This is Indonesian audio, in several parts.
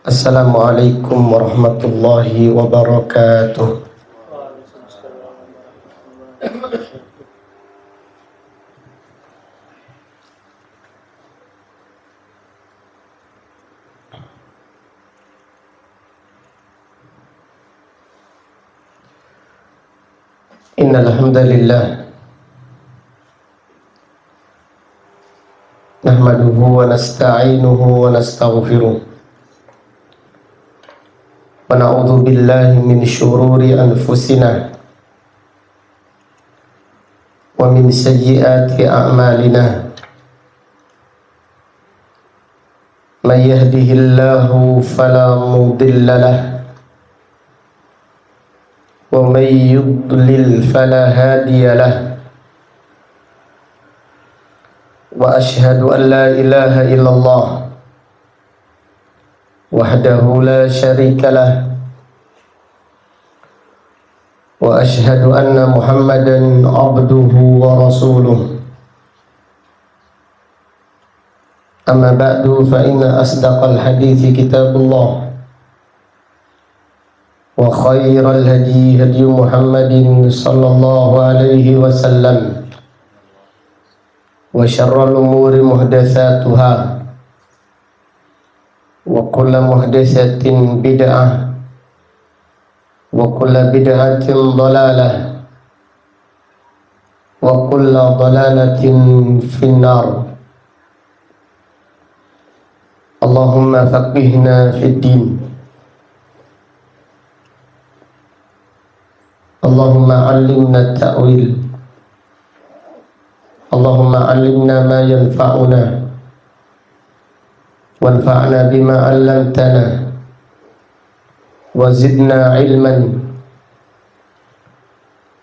Assalamualaikum warahmatullahi wabarakatuh. Innal hamdalillah nahmaduhu wa nasta'inuhu wa nastaghfiruh. Wa na'udzu billahi min syururi anfusina wa min sayyiati a'malina. May yahdihillahu fala mudilla lahu wa may yudlil fala hadiya lahu. Wa ashhadu an la ilaha illallah wahdahu la syarika lah wa ashhadu anna Muhammadan abduhu wa rasuluh. Amma ba'du fa inna asdaqal hadithi kitabullah wa khairal hadi hadi Muhammadin sallallahu alaihi wasallam wa syarrul umuri muhdatsatuha wa kullu muhdatsatin bid'ah wa kullu bid'atin dhalalah wa kullu dhalalatin finnar. Allahumma faqihna fid din, Allahumma 'allimna at-ta'wil, Allahumma 'allimna ma yanfa'una wanfa'na bima 'allamtana wa zidna ilman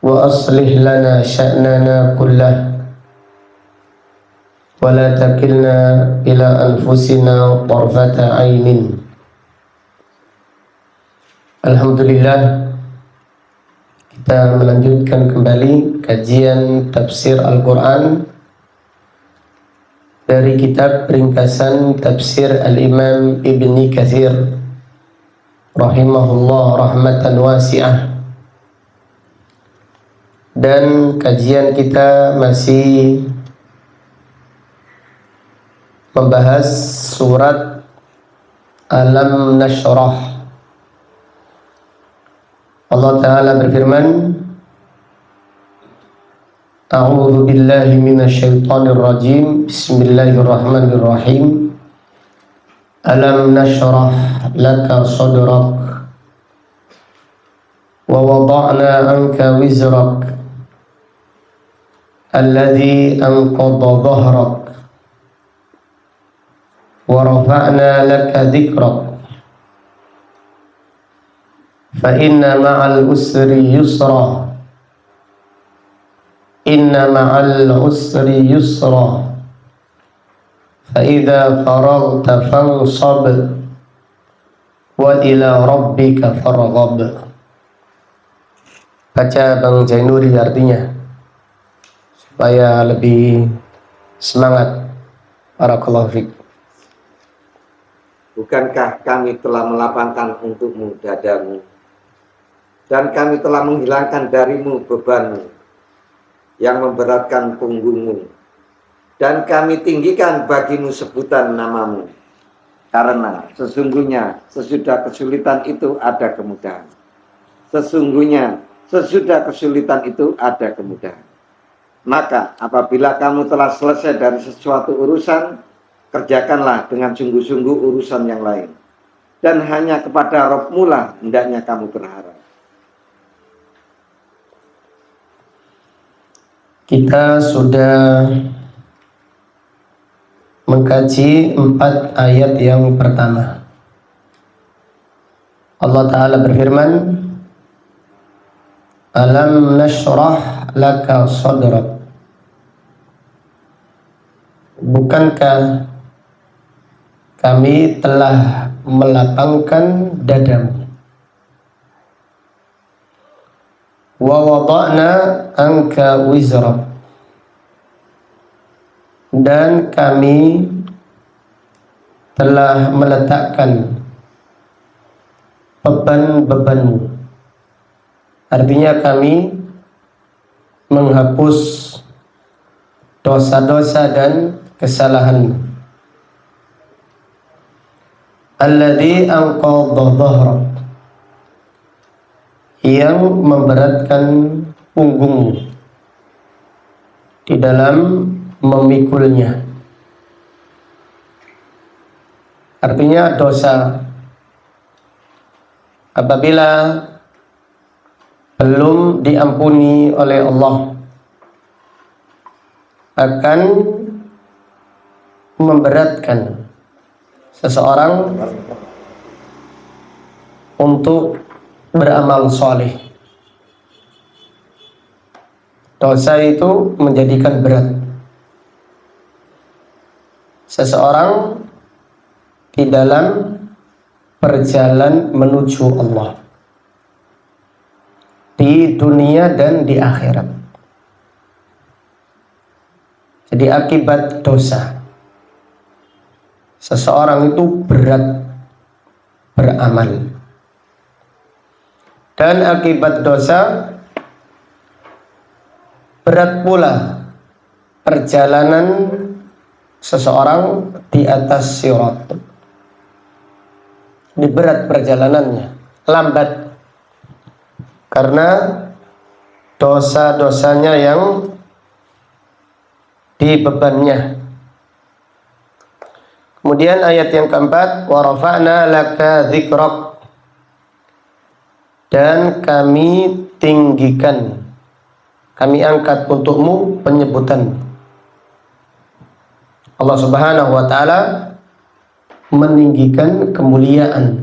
wa aslih lana sya'nana kullah wa la takilna ila anfusina tarfata 'ainin. Alhamdulillah, kita melanjutkan kembali kajian tafsir Al-Quran dari kitab ringkasan tafsir Al-Imam Ibni Katsir rahimahullah rahmatan wasi'ah. Dan kajian kita masih membahas surat Alam Nashrah. Allah Ta'ala berfirman, A'udzu billahi minasyaitonir rajim. Bismillahirrahmanirrahim. Alam nashrah laka sadrak wa wada'na anka wizrak alladhi anqadha dhahrak wa rafa'na laka dhikrak fa inna ma'al usri yusra inna ma'al usri yusra fa idza faragta fansab wa ila rabbika farghab. Baca Bang Zainuri artinya supaya lebih semangat. Barakallahu fiik. Bukankah kami telah melapangkan untukmu dadamu, dan kami telah menghilangkan darimu bebanmu yang memberatkan punggungmu, dan kami tinggikan bagimu sebutan namamu, karena sesungguhnya sesudah kesulitan itu ada kemudahan. Sesungguhnya sesudah kesulitan itu ada kemudahan. Maka apabila kamu telah selesai dari sesuatu urusan, kerjakanlah dengan sungguh-sungguh urusan yang lain, dan hanya kepada Rabb-Mu lah hendaknya kamu berharap. Kita sudah mengkaji 4 ayat yang pertama. Allah Ta'ala berfirman, Alam nashrah laka sadrak. Bukankah kami telah melapangkan dadamu? Wa wada'na anka wizrak. Dan kami telah meletakkan beban-bebanmu. Artinya kami menghapus dosa-dosa dan kesalahanmu. Alladzi anqadha dhahrak, yang memberatkan punggungmu di dalam memikulnya. Artinya dosa apabila belum diampuni oleh Allah akan memberatkan seseorang untuk beramal soleh. Dosa itu menjadikan berat seseorang di dalam perjalanan menuju Allah di dunia dan di akhirat. Jadi akibat dosa seseorang itu berat beramal, dan akibat dosa berat pula perjalanan seseorang di atas sirat. Ini berat perjalanannya, lambat karena dosa-dosanya yang dibebannya. Kemudian ayat yang keempat, wa rafa'na laka dzikrak, dan kami tinggikan, kami angkat untukmu penyebutan. Allah Subhanahu wa ta'ala meninggikan kemuliaan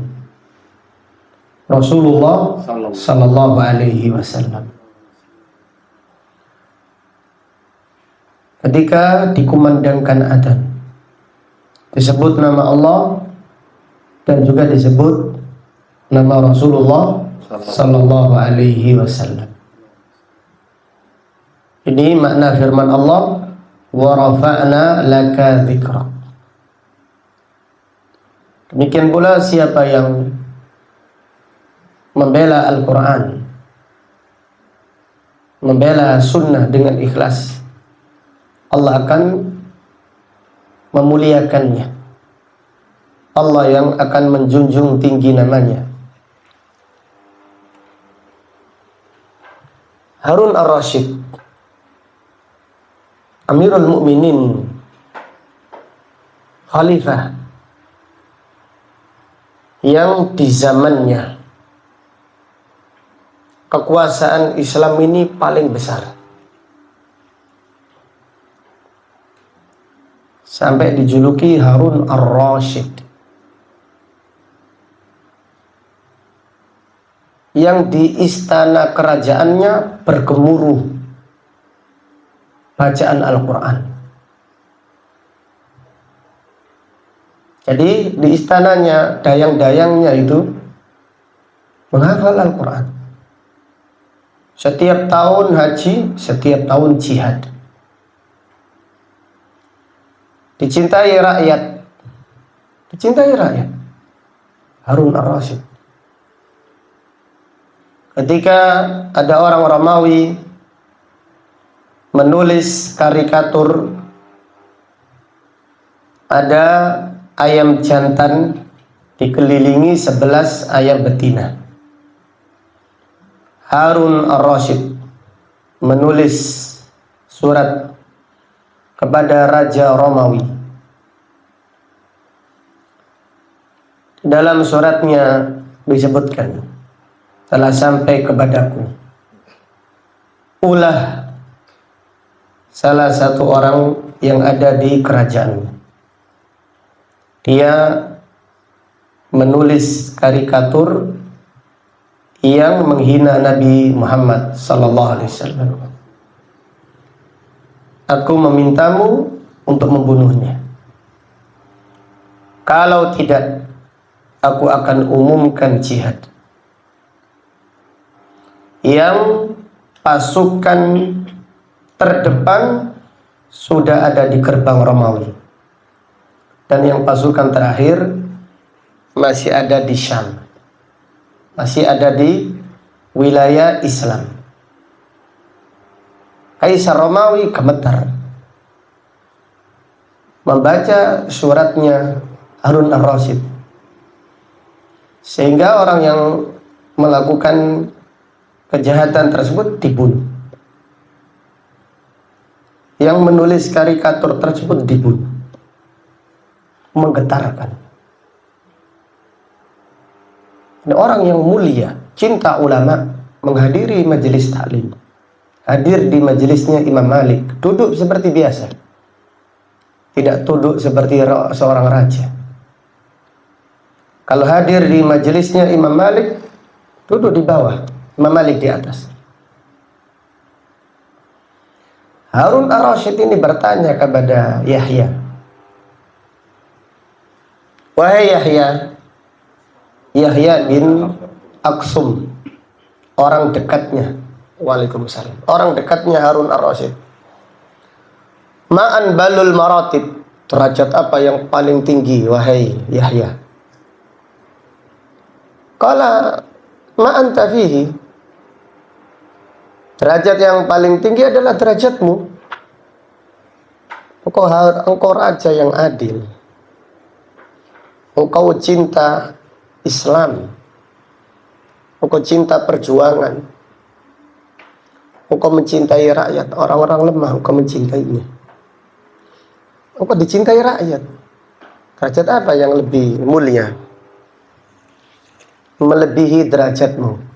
Rasulullah sallallahu alaihi wasallam. Ketika dikumandangkan adzan, disebut nama Allah dan juga disebut nama Rasulullah sallallahu alaihi wasallam. Ini makna firman Allah, wa rafa'na laka dzikrak. Demikian pula siapa yang membela Al-Quran, membela sunnah dengan ikhlas, Allah akan memuliakannya. Allah yang akan menjunjung tinggi namanya. Harun Ar-Rasyid, Amirul Mukminin, Khalifah yang di zamannya kekuasaan Islam ini paling besar, sampai dijuluki Harun Ar-Rasyid, yang di istana kerajaannya bergemuruh bacaan Al-Quran. Jadi di istananya, dayang-dayangnya itu menghafal Al-Quran. Setiap tahun haji, setiap tahun jihad. Dicintai rakyat. Dicintai rakyat. Harun Ar-Rasyid. Ketika ada orang Romawi menulis karikatur, ada ayam jantan dikelilingi 11 ayam betina. Harun Ar-Rasyid menulis surat kepada Raja Romawi. Dalam suratnya disebutkan, telah sampai kepadaku ulah salah satu orang yang ada di kerajaan, Dia menulis karikatur yang menghina Nabi Muhammad sallallahu alaihi wasallam. Aku memintamu untuk membunuhnya. Kalau tidak, aku akan umumkan jihad. Yang pasukan terdepan sudah ada di gerbang Romawi, dan yang pasukan terakhir masih ada di Syam, masih ada di wilayah Islam. Kaisar Romawi gemetar membaca suratnya Harun ar-Rasyid, sehingga orang yang melakukan kejahatan tersebut dibunuh. Yang menulis karikatur tersebut dibunuh. Menggetarkan. Ini orang yang mulia, cinta ulama, menghadiri majelis taklim, hadir di majelisnya Imam Malik, duduk seperti biasa, tidak duduk seperti seorang raja. Kalau hadir di majelisnya Imam Malik, duduk di bawah, Imam Malik di atas. Harun ar-Rasyid ini bertanya kepada Yahya, wahai Yahya, Yahya bin Aksum, orang dekatnya, waalaikumsalam, orang dekatnya Harun ar-Rasyid, ma'an balul maratib, derajat apa yang paling tinggi wahai Yahya? Qala ma'an tafihi, derajat yang paling tinggi adalah derajatmu. Engkau raja yang adil. Engkau cinta Islam. Engkau cinta perjuangan. Engkau mencintai rakyat, orang-orang lemah, engkau mencintainya. Engkau dicintai rakyat. Derajat apa yang lebih mulia? Melebihi derajatmu.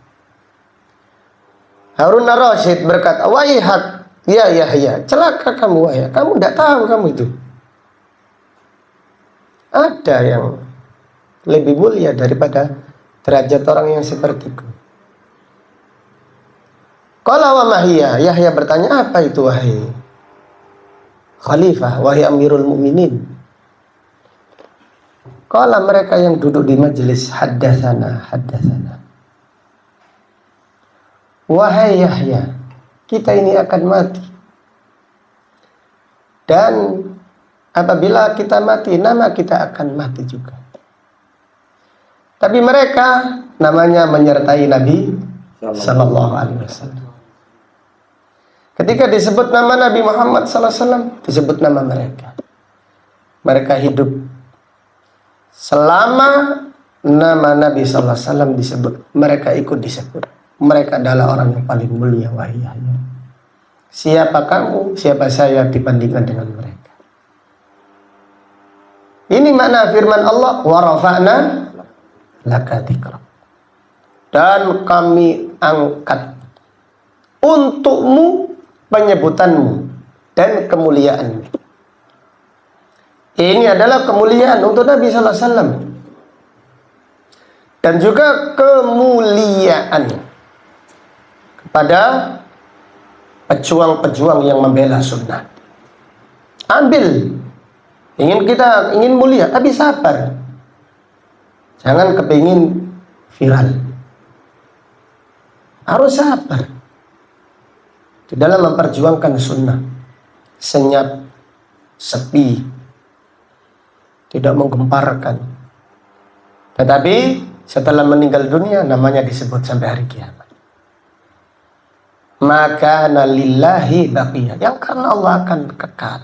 Harun ar-Rasyid berkata, waihat ya Yahya, celaka kamu Yahya, kamu tidak tahu kamu itu. Ada yang lebih mulia daripada derajat orang yang sepertiku. Qala wa mahiyya, Yahya bertanya, apa itu wahai khalifah, wahai Amirul Mukminin? Qala, mereka yang duduk di majelis, haddatsana. Wahai Yahya, kita ini akan mati. Dan apabila kita mati, nama kita akan mati juga. Tapi mereka namanya menyertai Nabi sallallahu alaihi wasallam. Ketika disebut nama Nabi Muhammad sallallahu alaihi wasallam, disebut nama mereka. Mereka hidup selama nama Nabi sallallahu alaihi wasallam disebut, mereka ikut disebut. Mereka adalah orang yang paling mulia, wahai Yahya. Siapa kamu, siapa saya dibandingkan dengan mereka? Ini makna firman Allah, wa rafa'na laka dzikrak. Dan kami angkat untukmu penyebutanmu dan kemuliaanmu. Ini adalah kemuliaan untuk Nabi sallallahu alaihi wasallam. Dan juga kemuliaan pada pejuang-pejuang yang membela sunnah. Ambil, ingin mulia, tapi sabar. Jangan kepingin viral. Harus sabar di dalam memperjuangkan sunnah. Senyap, sepi, tidak menggemparkan. Tetapi setelah meninggal dunia, namanya disebut sampai hari kiamat. Maka lillahi baqiyah, yang karena Allah akan kekal.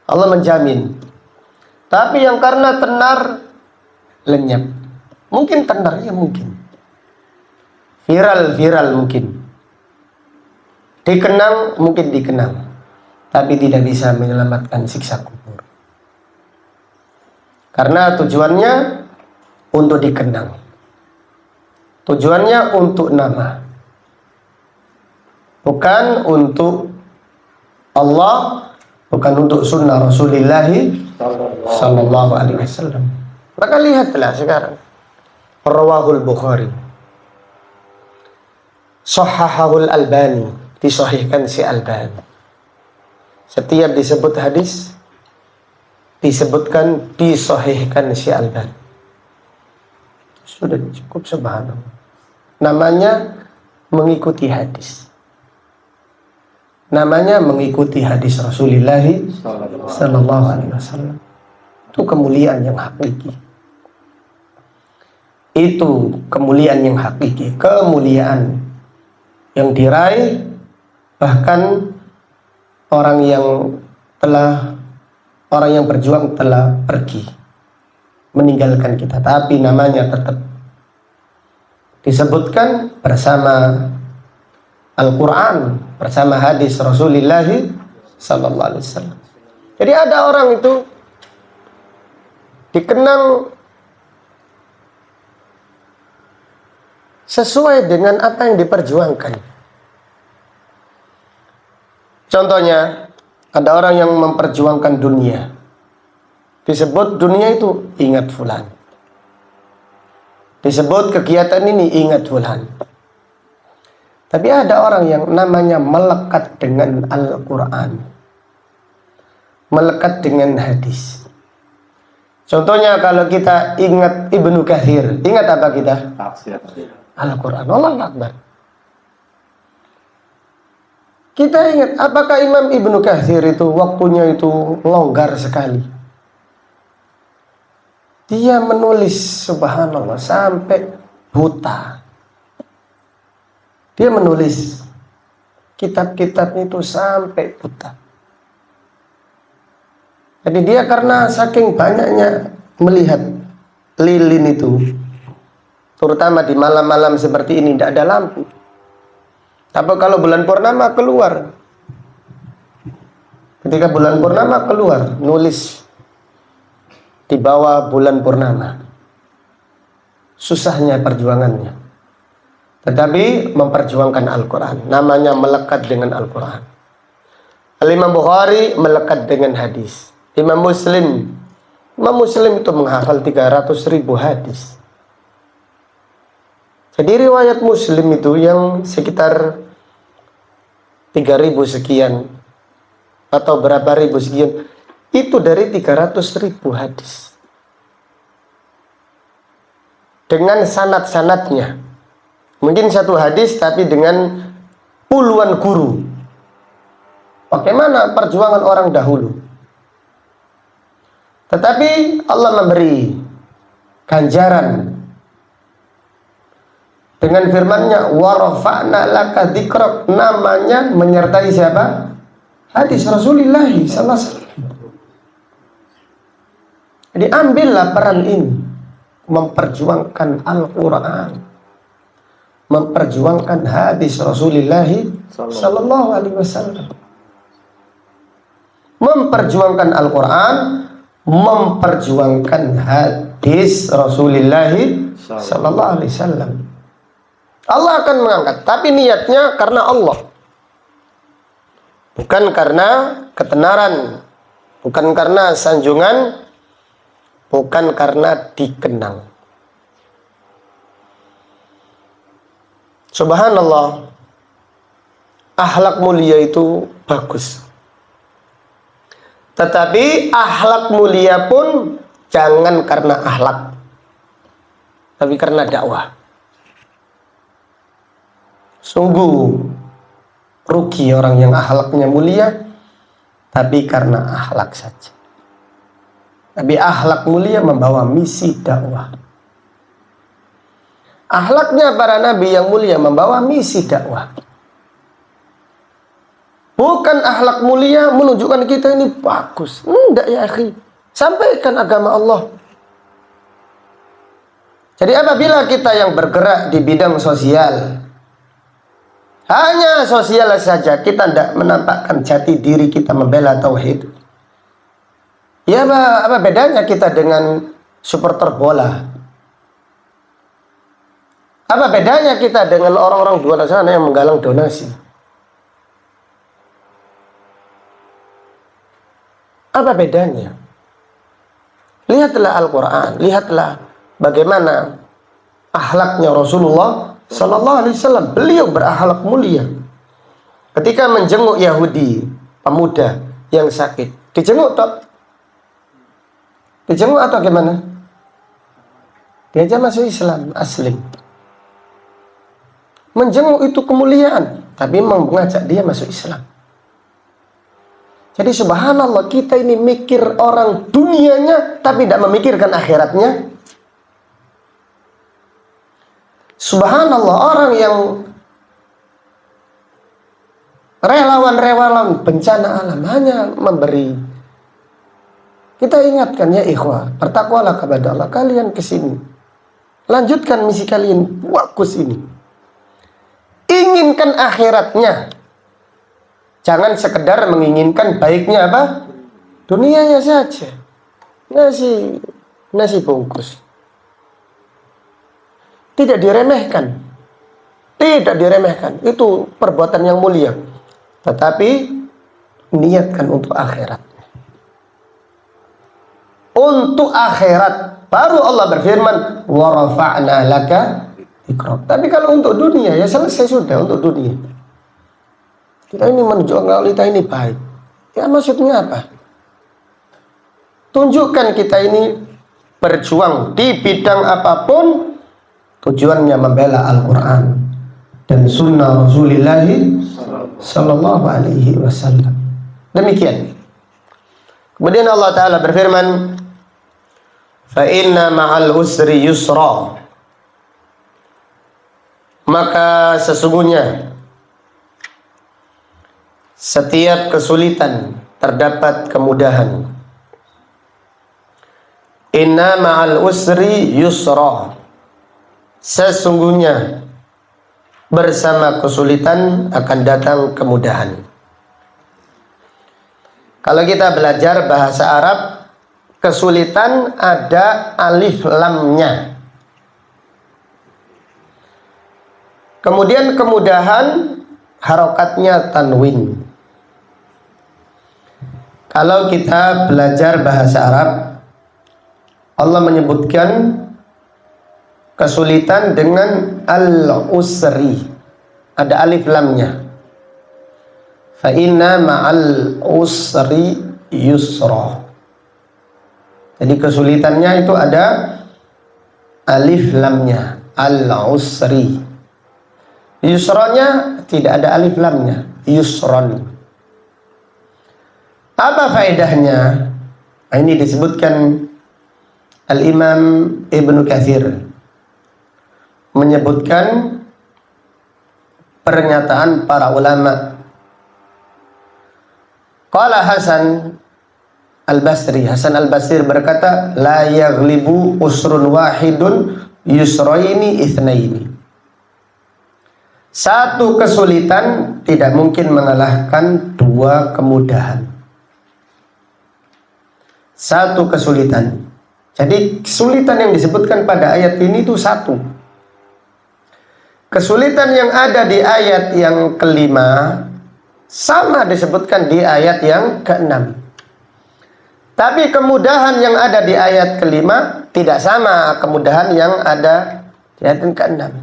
Allah menjamin. Tapi yang karena tenar, lenyap. Mungkin tenar, ya mungkin. Viral mungkin. Dikenang, mungkin dikenang. Tapi tidak bisa menyelamatkan siksa kubur. Karena tujuannya untuk dikenang. Tujuannya untuk nama. Bukan untuk Allah, bukan untuk sunnah Rasulullah Sallallahu alaihi wasallam. Maka lihatlah sekarang. Rawahul Bukhari. Sahahahul Albani. Disahihkan si Albani. Setiap disebut hadis, disebutkan disahihkan si Albani. Sudah cukup, subhanallah. Namanya mengikuti hadis. Namanya mengikuti hadis Rasulullah sallallahu alaihi wasallam. Itu kemuliaan yang hakiki. Itu kemuliaan yang hakiki, kemuliaan yang diraih bahkan orang yang berjuang telah pergi meninggalkan kita, tapi namanya tetap disebutkan bersama Al-Quran, bersama hadis Rasulullah sallallahu alaihi wasallam. Jadi ada orang itu dikenang sesuai dengan apa yang diperjuangkan. Contohnya, ada orang yang memperjuangkan dunia. Disebut dunia itu, ingat fulan. Disebut kegiatan ini, ingat fulan. Tapi ada orang yang namanya melekat dengan Al-Quran, melekat dengan hadis. Contohnya kalau kita ingat Ibnu Katsir, ingat apa kita? Al-Quran. Allahu Akbar. Kita ingat, apakah Imam Ibnu Katsir itu waktunya itu longgar sekali? Dia menulis, subhanallah, sampai buta. Dia menulis kitab-kitab itu sampai buta. Jadi dia karena saking banyaknya melihat lilin itu, terutama di malam-malam seperti ini, tidak ada lampu. Tapi kalau bulan purnama keluar, ketika bulan purnama keluar, nulis di bawah bulan purnama. Susahnya perjuangannya, tetapi memperjuangkan Al-Quran. Namanya melekat dengan Al-Quran. Imam Bukhari melekat dengan hadis. Imam Muslim itu menghafal 300.000 hadis. Jadi riwayat Muslim itu yang sekitar 3.000 sekian atau berapa ribu sekian, itu dari 300.000 hadis dengan sanad-sanadnya. Mungkin satu hadis tapi dengan puluhan guru. Bagaimana perjuangan orang dahulu. Tetapi Allah memberi ganjaran dengan firman-Nya, wa rafa'na laka dzikrak, namanya menyertai siapa? Hadis Rasulullah sallallahu alaihi wasallam. Jadi ambillah peran ini, memperjuangkan Al-Quran, memperjuangkan hadis Rasulullah sallallahu alaihi wasallam, memperjuangkan Al-Quran, memperjuangkan hadis Rasulullah sallallahu alaihi wasallam. Allah akan mengangkat, tapi niatnya karena Allah, bukan karena ketenaran, bukan karena sanjungan, bukan karena dikenang. Subhanallah, akhlak mulia itu bagus. Tetapi akhlak mulia pun jangan karena akhlak, tapi karena dakwah. Sungguh rugi orang yang akhlaknya mulia, tapi karena akhlak saja. Tapi akhlak mulia membawa misi dakwah. Akhlaknya para nabi yang mulia membawa misi dakwah. Bukan akhlak mulia menunjukkan kita ini bagus. Enggak ya akhi. Sampaikan agama Allah. Jadi apabila kita yang bergerak di bidang sosial, hanya sosial saja, kita tidak menampakkan jati diri kita membela tauhid. Ya apa bedanya kita dengan supporter bola? Apa bedanya kita dengan orang-orang di luar sana yang menggalang donasi? Apa bedanya? Lihatlah Al-Quran, lihatlah bagaimana akhlaknya Rasulullah Sallallahu Alaihi Wasallam. Beliau berakhlak mulia. Ketika menjenguk Yahudi, pemuda yang sakit, dijenguk toh? Dijenguk atau gimana? Dia aja masuk Islam, aslim. Menjenguk itu kemuliaan, tapi mengajak dia masuk Islam. Jadi subhanallah, kita ini mikir orang dunianya tapi tidak memikirkan akhiratnya. Subhanallah, orang yang relawan-relawan bencana alam hanya memberi. Kita ingatkan ya ikhwah, bertakwalah kepada Allah. Kalian kesini, lanjutkan misi kalian, fokus ini. Inginkan akhiratnya. Jangan sekedar menginginkan baiknya apa? Dunianya saja. Nasi bungkus. Tidak diremehkan. Tidak diremehkan. Itu perbuatan yang mulia. Tetapi niatkan untuk akhirat. Untuk akhirat. Baru Allah berfirman, wa rafa'na laka ikram. Tapi kalau untuk dunia, ya selesai sudah untuk dunia. Kita ini menunjukkan kalau kita ini baik. Ya maksudnya apa? Tunjukkan kita ini berjuang di bidang apapun, tujuannya membela Al-Quran dan sunnah Rasulullah Sallallahu Alaihi Wasallam. Demikian. Kemudian Allah Ta'ala berfirman, fa inna ma'al usri yusra. Maka sesungguhnya setiap kesulitan terdapat kemudahan. Inna ma'al usri yusra. Sesungguhnya bersama kesulitan akan datang kemudahan. Kalau kita belajar bahasa Arab, kesulitan ada alif lamnya. Kemudian kemudahan harokatnya tanwin. Kalau kita belajar bahasa Arab, Allah menyebutkan kesulitan dengan al-usri. Ada alif lamnya. Fa inna ma'al usri yusra. Jadi kesulitannya itu ada alif lamnya, al-usri. Yusranya tidak ada alif lamnya, yusron. Apa faedahnya? Ini disebutkan Al-Imam Ibnu Katsir menyebutkan pernyataan para ulama. Qala Hasan Al-Basri, Hasan Al-Basri berkata, la yaghlibu usrun wahidun yusraini itsnaini. Satu kesulitan tidak mungkin mengalahkan dua kemudahan. Satu kesulitan. Jadi kesulitan yang disebutkan pada ayat ini itu satu. Kesulitan yang ada di ayat yang kelima sama disebutkan di ayat yang keenam. Tapi kemudahan yang ada di ayat kelima tidak sama kemudahan yang ada di ayat yang keenam.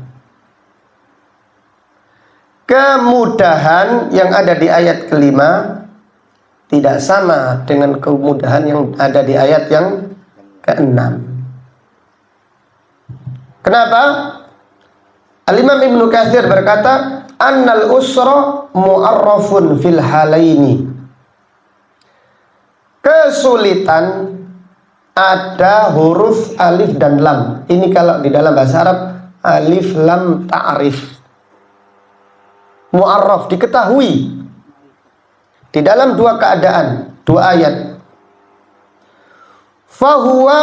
Kemudahan yang ada di ayat kelima tidak sama dengan kemudahan yang ada di ayat yang keenam. Kenapa? Al-Imam Ibnu Katsir berkata, annal usra mu'arrafun fil halaini. Kesulitan ada huruf alif dan lam. Ini kalau di dalam bahasa Arab alif lam ta'rif. Mu'arraf, diketahui. Di dalam dua keadaan, dua ayat. Fahuwa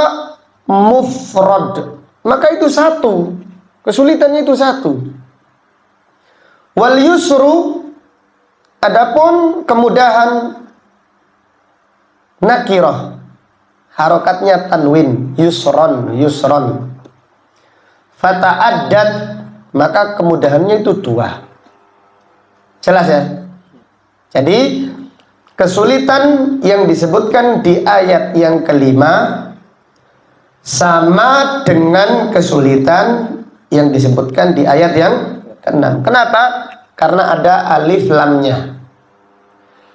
mufrad. Maka itu satu. Kesulitannya itu satu. Wal yusru, adapun kemudahan nakirah. Harokatnya tanwin. Yusron, yusron. Fata'addad, maka kemudahannya itu dua. Jelas ya? Jadi kesulitan yang disebutkan di ayat yang kelima sama dengan kesulitan yang disebutkan di ayat yang ke-6. Kenapa? Karena ada alif lamnya.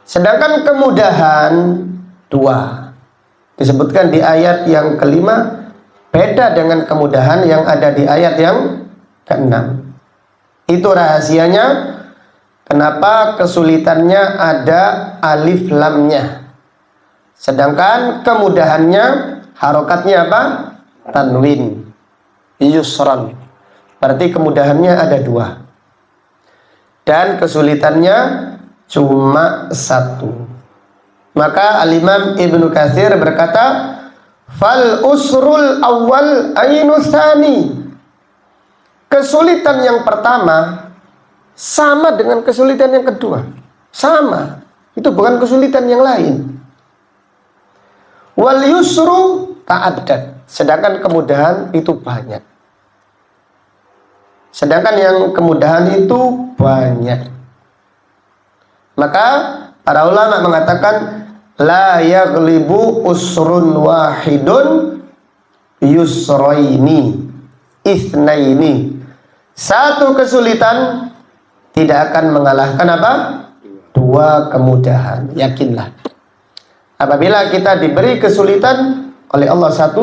Sedangkan kemudahan 2 disebutkan di ayat yang ke-5 beda dengan kemudahan yang ada di ayat yang ke-6. Itu rahasianya kenapa kesulitannya ada alif lamnya. Sedangkan kemudahannya harokatnya apa? Tanwin, yusran. Berarti kemudahannya ada 2 dan kesulitannya cuma 1. Maka Al-Imam Ibnu Katsir berkata, fal usrul awal ainusani. Kesulitan yang pertama sama dengan kesulitan yang kedua. Sama. Itu bukan kesulitan yang lain. Wal yusru ta'addad. Sedangkan kemudahan itu banyak. Sedangkan yang kemudahan itu banyak. Maka para ulama mengatakan la yaghlibu usrun wahidun yusraini itsnaini. Satu kesulitan tidak akan mengalahkan apa? 2 kemudahan. Yakinlah. Apabila kita diberi kesulitan oleh Allah 1,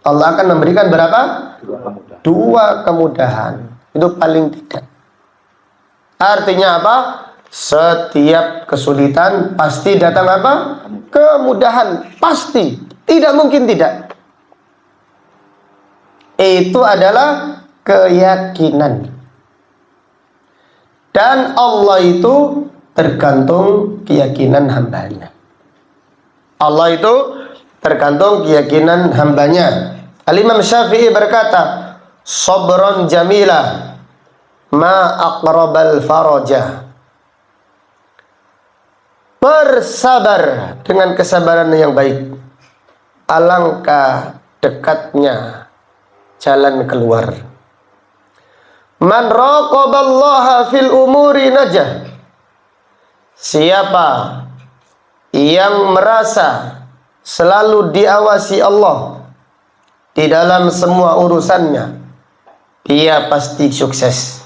Allah akan memberikan berapa? 2 kemudahan. Itu paling tidak. Artinya apa? Setiap kesulitan pasti datang apa? Kemudahan. Pasti. Tidak mungkin tidak. Itu adalah keyakinan. Dan Allah itu tergantung keyakinan hambanya. Allah itu tergantung keyakinan hambanya. Al-Imam Syafi'i berkata, sabran jamila ma aqrabal faraja. Bersabar dengan kesabaran yang baik, alangkah dekatnya jalan keluar. Man raqaballaha fil umuri najah. Siapa yang merasa selalu diawasi Allah di dalam semua urusannya, dia pasti sukses.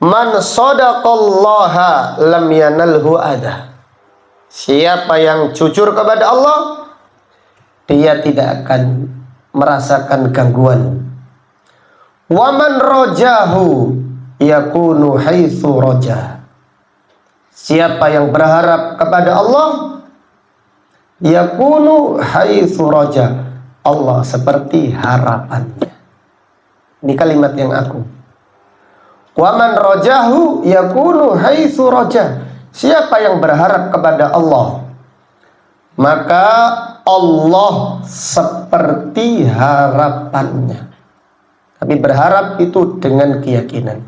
Man sadaqallaha lam yanalhu adha. Siapa yang jujur kepada Allah, dia tidak akan merasakan gangguan. Wa man rajahu yakunu haitsu raja. Siapa yang berharap kepada Allah, yakunu haitsu raja. Allah seperti harapannya. Ini kalimat yang agung. Wa man rajahu yakunu haitsu raja. Siapa yang berharap kepada Allah, maka Allah seperti harapannya. Tapi berharap itu dengan keyakinan,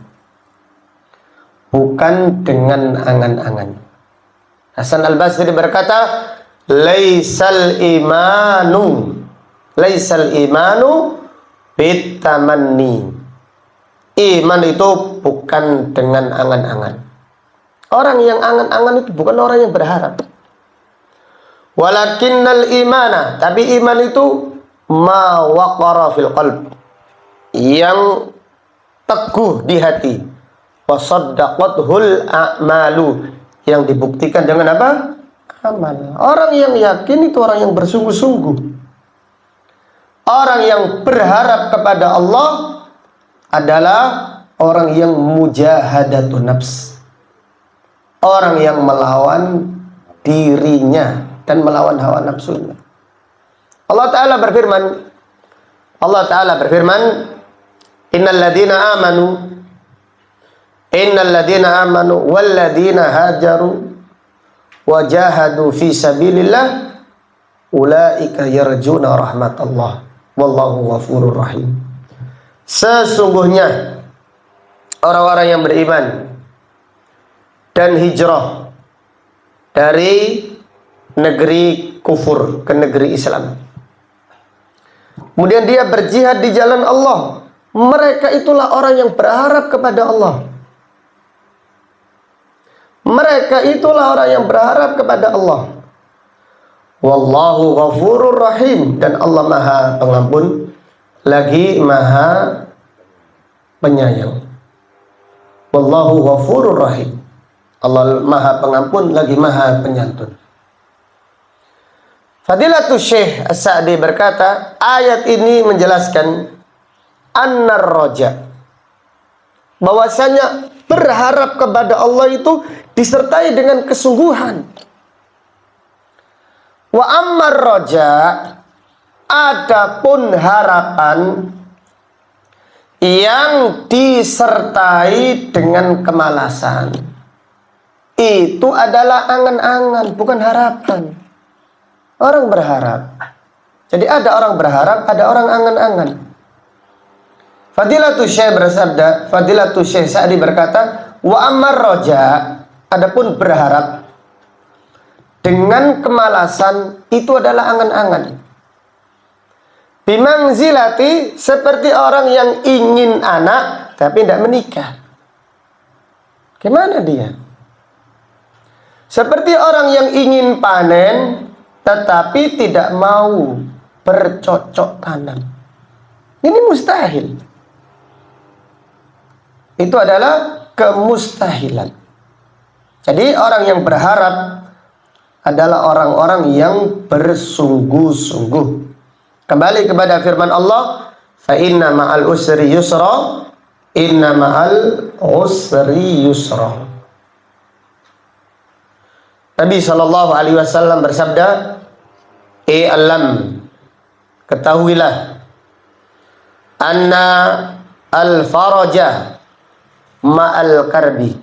bukan dengan angan-angan. Hasan Al-Basri berkata, laisal imanu bitamanni. Iman itu bukan dengan angan-angan. Orang yang angan-angan itu bukan orang yang berharap. Walakinnal imana, tapi iman itu ma waqara fil qalb, yang teguh di hati. Wasaddaqathul a'malu, yang dibuktikan dengan apa? Amal. Orang yang yakin itu orang yang bersungguh-sungguh. Orang yang berharap kepada Allah adalah orang yang mujahadatun nafs. Orang yang melawan dirinya dan melawan hawa nafsunya. Allah Ta'ala berfirman, innal ladina amanu wal ladina hajaru wajahadu fi sabilillah ulaika yarjuna rahmatallah wallahu ghafurur rahim. Sesungguhnya orang-orang yang beriman dan hijrah dari negeri kufur ke negeri Islam, kemudian dia berjihad di jalan Allah, mereka itulah orang yang berharap kepada Allah. Mereka itulah orang yang berharap kepada Allah. Wallahu ghafurur rahim, dan Allah Maha Pengampun lagi Maha Penyayang. Wallahu ghafurur rahim. Allah Maha Pengampun lagi Maha Penyantun. Fadilatul Syekh As-Sa'di berkata, ayat ini menjelaskan annar roja, bahwasanya berharap kepada Allah itu disertai dengan kesungguhan. Wa ammar roja, adapun harapan yang disertai dengan kemalasan, itu adalah angan-angan, bukan harapan. Orang berharap. Jadi ada orang berharap, ada orang angan-angan. Fadilatul Syekh bersabda, Fadilatul Syekh Sa'di berkata, wa ammar roja, adapun berharap dengan kemalasan, itu adalah angan-angan. Bimangzilati, seperti orang yang ingin anak tapi tidak menikah. Gimana dia? Seperti orang yang ingin panen tetapi tidak mau bercocok tanam. Ini mustahil. Itu adalah kemustahilan. Jadi orang yang berharap adalah orang-orang yang bersungguh-sungguh. Kembali kepada firman Allah, fa inna ma'al usri yusra, inna ma'al usri yusra. Nabi SAW bersabda, alam, ketahuilah, anna al-faraja ma'al karbi,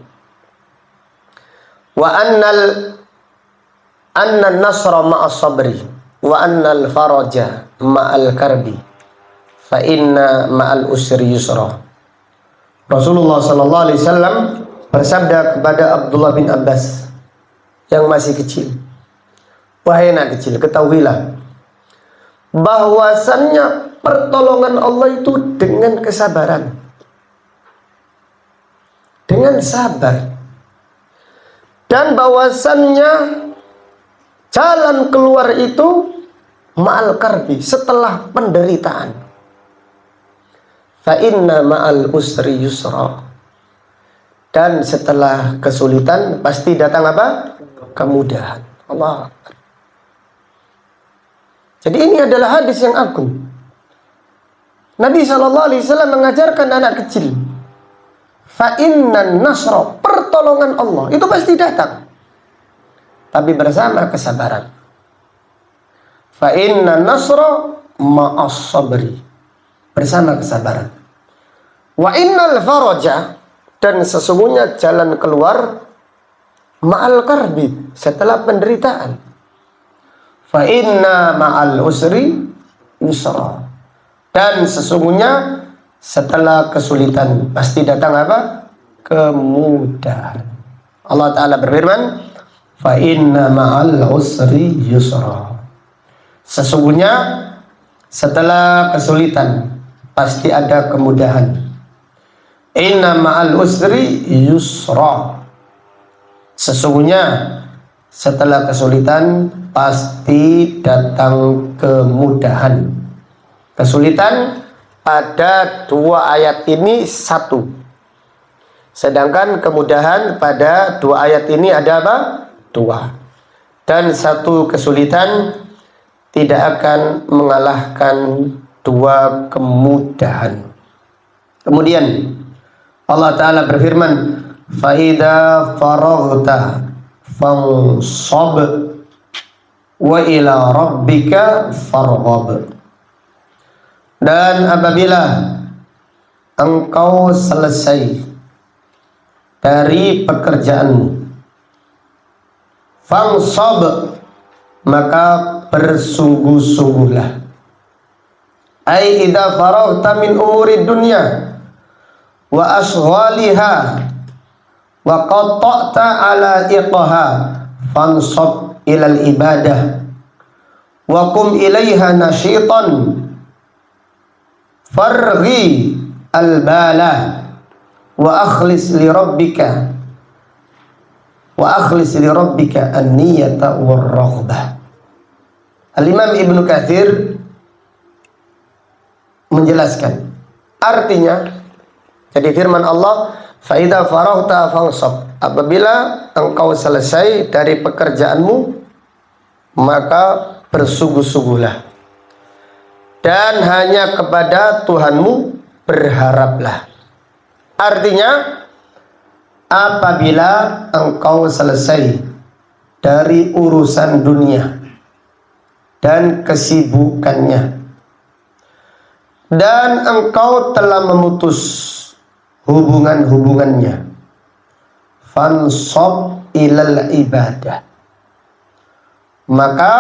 wa anna nasra ma'as sabri, wa anna al-faraja ma'al karbi, fa inna ma'al usri yusra. Rasulullah SAW bersabda kepada Abdullah bin Abbas yang masih kecil, wahai anak kecil, ketahuilah bahwasannya pertolongan Allah itu dengan kesabaran, dengan sabar, dan bahwasannya jalan keluar itu ma'al karbi, setelah penderitaan. Fa inna ma'al usri yusra, dan setelah kesulitan pasti datang apa? Kemudahan. Allah Akbar. Jadi ini adalah hadis yang agung. Nabi SAW mengajarkan anak kecil, fa innan nasra, pertolongan Allah itu pasti datang, tapi bersama kesabaran. Fa innan nasra ma'as sabri, bersama kesabaran. Wa innal faraja, dan sesungguhnya jalan keluar ma'al karbi, setelah penderitaan. Fa inna ma'al usri yusra, dan sesungguhnya setelah kesulitan pasti datang apa? Kemudahan. Allah Ta'ala berfirman, fa inna ma'al usri yusra, sesungguhnya setelah kesulitan pasti ada kemudahan. Inna ma'al usri yusra, sesungguhnya setelah kesulitan pasti datang kemudahan. Kesulitan pada dua ayat ini satu, sedangkan kemudahan pada dua ayat ini ada apa? Dua. Dan satu kesulitan tidak akan mengalahkan dua kemudahan. Kemudian Allah Ta'ala berfirman, فَإِذَا فَرَغْتَ فَانْصَبْ وَإِلَى رَبِّكَ فَارْغَبْ, dan apabila engkau selesai dari pekerjaanmu, fansab, maka bersungguh-sungguhlah. Ai idza faraghta min umuri dunya wa ashghaliha wa qata'ta ala iqaha fansab ilal ibadah wa qum ilaiha nashitan farghi al-bala wa akhlis li rabbika an-niyata war-raghbah. Al-Imam Ibnu Katsir menjelaskan artinya, jadi firman Allah, faida faraghta fansab, apabila engkau selesai dari pekerjaanmu maka bersungguh-sungguhlah dan hanya kepada Tuhanmu berharaplah. Artinya, apabila engkau selesai dari urusan dunia dan kesibukannya dan engkau telah memutus hubungan-hubungannya, fansab ilal ibadah, maka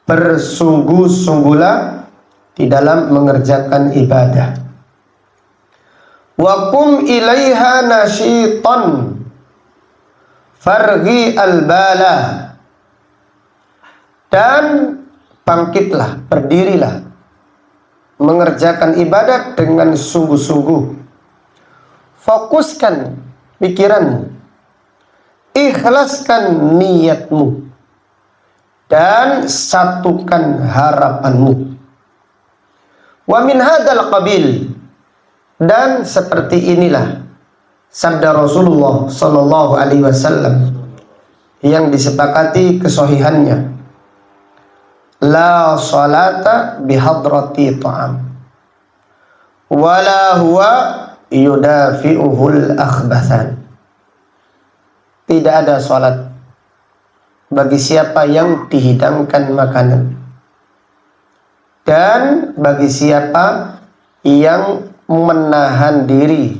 bersungguh-sungguhlah di dalam mengerjakan ibadah. Wa qum ilaiha nasyitan farghi al-bala, dan bangkitlah, berdirilah mengerjakan ibadat dengan sungguh-sungguh. Fokuskan pikiranmu, ikhlaskan niatmu, dan satukan harapanmu. Wa min hadzal qabil, dan seperti inilah sabda Rasulullah sallallahu alaihi wasallam yang disepakati kesohihannya, la salata bihadrati ta'am wala huwa yudafi'uhul akhbathan. Tidak ada salat bagi siapa yang dihidangkan makanan dan bagi siapa yang menahan diri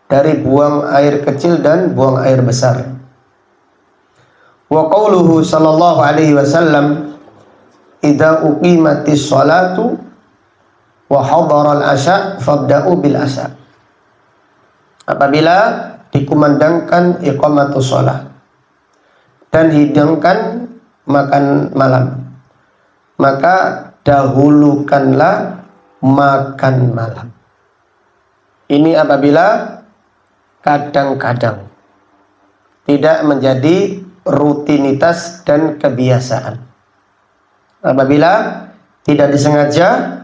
dari buang air kecil dan buang air besar. Wa qauluhu sallallahu alaihi wasallam, idza uqimatis sholatu wa hadara al-asya fabda'u bil asya. Apabila dikumandangkan iqamatus shalah dan hidangkan makan malam, maka dahulukanlah makan malam. Ini apabila kadang-kadang, tidak menjadi rutinitas dan kebiasaan. Apabila tidak disengaja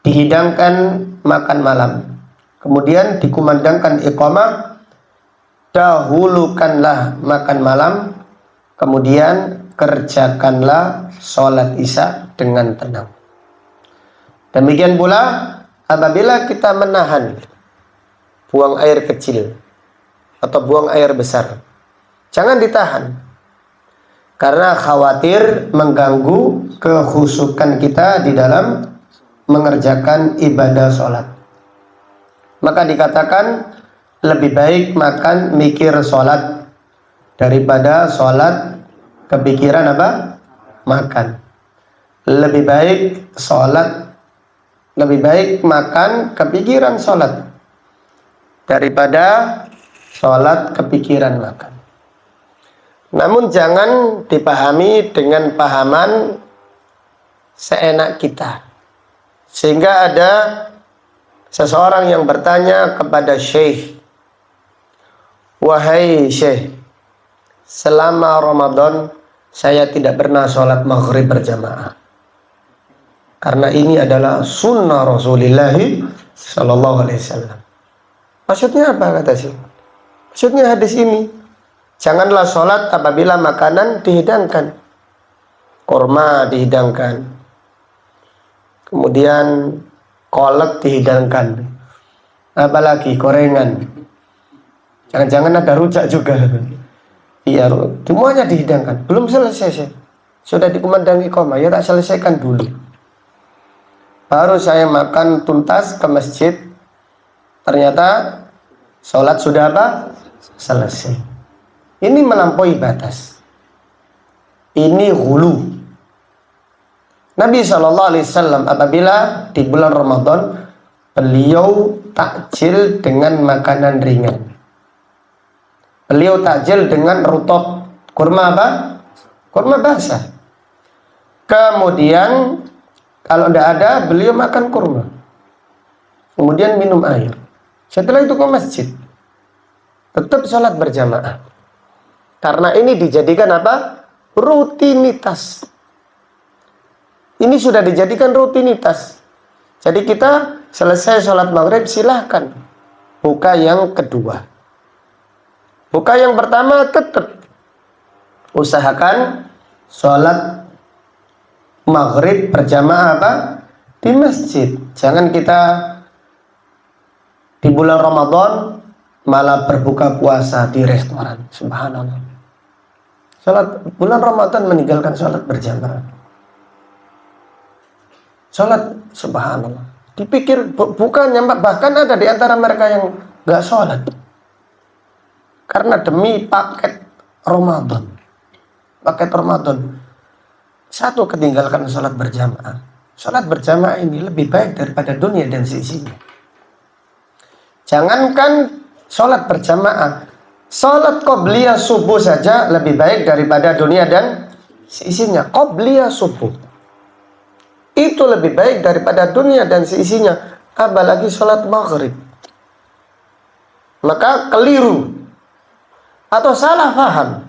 dihidangkan makan malam, kemudian dikumandangkan iqamah, dahulukanlah makan malam, kemudian kerjakanlah sholat isya dengan tenang. Demikian pula apabila kita menahan buang air kecil atau buang air besar, jangan ditahan, karena khawatir mengganggu kekhusyukan kita di dalam mengerjakan ibadah sholat. Maka dikatakan lebih baik makan mikir sholat daripada sholat kepikiran apa? Makan. Lebih baik makan kepikiran sholat daripada sholat kepikiran makan. Namun jangan dipahami dengan pahaman seenak kita, sehingga ada seseorang yang bertanya kepada Syekh, wahai Syekh, selama Ramadan saya tidak pernah sholat maghrib berjamaah, karena ini adalah sunnah Rasulullah sallallahu alaihi wasallam. Maksudnya apa, kata Syekh? Maksudnya hadis ini, janganlah sholat apabila makanan dihidangkan, kurma dihidangkan, kemudian kolak dihidangkan, apalagi gorengan, jangan-jangan ada rujak juga. Iya, semuanya dihidangkan. Belum selesai, sudah dikumandang iqamah, ya tak selesaikan dulu. Baru saya makan tuntas ke masjid, ternyata sholat sudah apa? Selesai. Ini melampaui batas. Ini ghulu. Nabi SAW apabila di bulan Ramadan, beliau takjil dengan makanan ringan. Beliau takjil dengan rutab, kurma apa? Kurma basah. Kemudian kalau tidak ada, beliau makan kurma, kemudian minum air. Setelah itu ke masjid, tetap sholat berjamaah. Karena ini dijadikan apa? Rutinitas. Ini sudah dijadikan rutinitas. Jadi kita selesai sholat maghrib silahkan buka yang kedua. Buka yang pertama tetap usahakan sholat maghrib berjamaah apa? Di masjid. Jangan kita di bulan Ramadan malah berbuka puasa di restoran. Subhanallah. Sholat bulan Ramadan meninggalkan sholat berjamaah. Sholat, subhanallah. Dipikir bukannya, bahkan ada di antara mereka yang nggak sholat karena demi paket Ramadan. Paket Ramadan. Satu, ketinggalkan sholat berjamaah. Sholat berjamaah ini lebih baik daripada dunia dan seisinya. Jangankan sholat berjamaah, sholat qobliyah subuh saja lebih baik daripada dunia dan seisinya. Qobliyah subuh itu lebih baik daripada dunia dan seisinya, apalagi sholat maghrib. Maka keliru atau salah paham